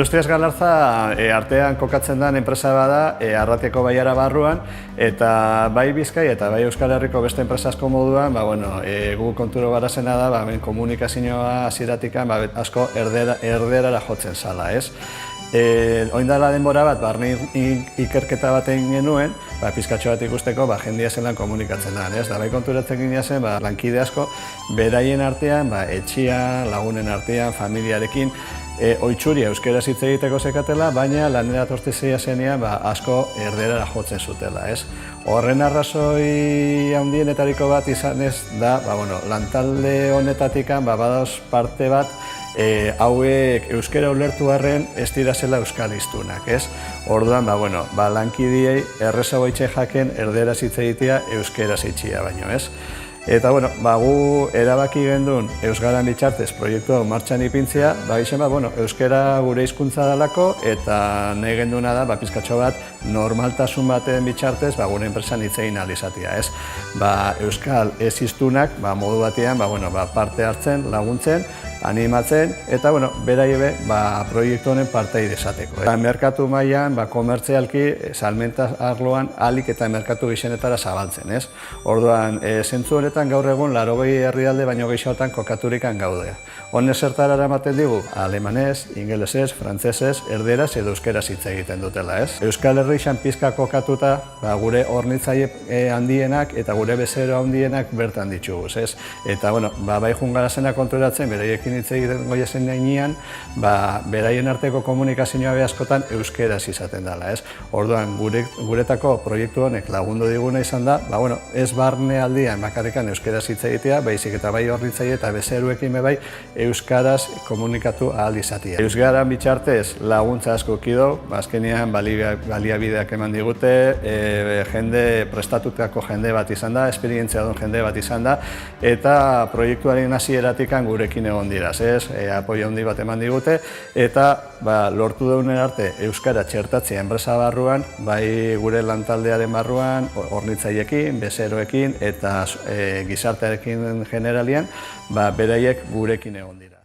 Industrias Galarza artean kokatzen den enpresa bada Arratiako baiara barruan, eta bai Bizkai eta bai Euskal Herriko beste enpresa asko moduan, gu konturo barazena da, komunikazioa hasieratik asko erderara jotzen zala, ez? Oin dela denbora bat, barne ikerketa bat egin genuen, pizkatxo bat ikusteko jendia zelan komunikatzen da, ez? Da bai konturatzen ginen zen, lankide asko, beraien artean, etxian, lagunen artean, familiarekin, oitxuria euskaraz hitz egiteko zekatela, baina lanera tortizia zenean asko erderara jotzen zutela, ez? Horren arrazoi handienetariko bat izanez da, lantalde honetatik badaoz parte bat hauek euskara ulertu arren ez dira zela euskal hiztunak, ez? Orduan, lankidiei errezago itxe jaken erderaz hitz egitea euskaraz itxia baino, ez? Eta, gu erabaki gendun Eusgaran bitxartez proiektu hau martxan ipintzea, euskara gure hizkuntza dalako eta nahi genduna da, pizkatxo bat, normaltasun baten bitxartez, gure enpresan hitz egin ahal izatea, ez? Euskal ez hiztunak, modu batean, parte hartzen, laguntzen, animatzen, eta, beraiebe, proiektu honen parteide izateko. Merkatu mailan, komertzialki, salmenta arloan, ahalik eta merkatu gizenetara zabaltzen, ez? Orduan, zentzu honetan gaur egun 80 herrialde baino gehixotan kokaturikan gaude. Honez zertara eramaten digu, alemanez, ingelesez, frantzesez, erderaz edo euskeraz hitz egiten dutela, ez? Euskal Herrixan pizka kokatuta, gure hornitzaile handienak eta gure bezero handienak bertan dituguz, ez? Eta, bai jungarazena konturatzen, beraiekin hitz egiten goiezen gainean, beraien arteko komunikazioa askotan euskeraz izaten dela, ez? Orduan, guretako proiektu honek lagundu diguna izan da, ez barne aldian bakarrikan euskeraz hitz egitea, baizik eta bai hornitzaile eta bezeruekin bai euskaraz komunikatu ahal izatea. Eusgaran bitxartez laguntza asko kido, azkenean baliabideak eman digute, jende prestatutako jende bat izan da, esperientzia duen jende bat izan da, eta proiektuaren hasieratik gurekin egon dira, apoio handi bat eman digute, eta lortu dugunen arte euskara txertatzea enpresa barruan, bai gure lantaldearen barruan, hornitzaileekin, bezeroekin eta gizartearekin generalian, beraiek gurekin egon dira.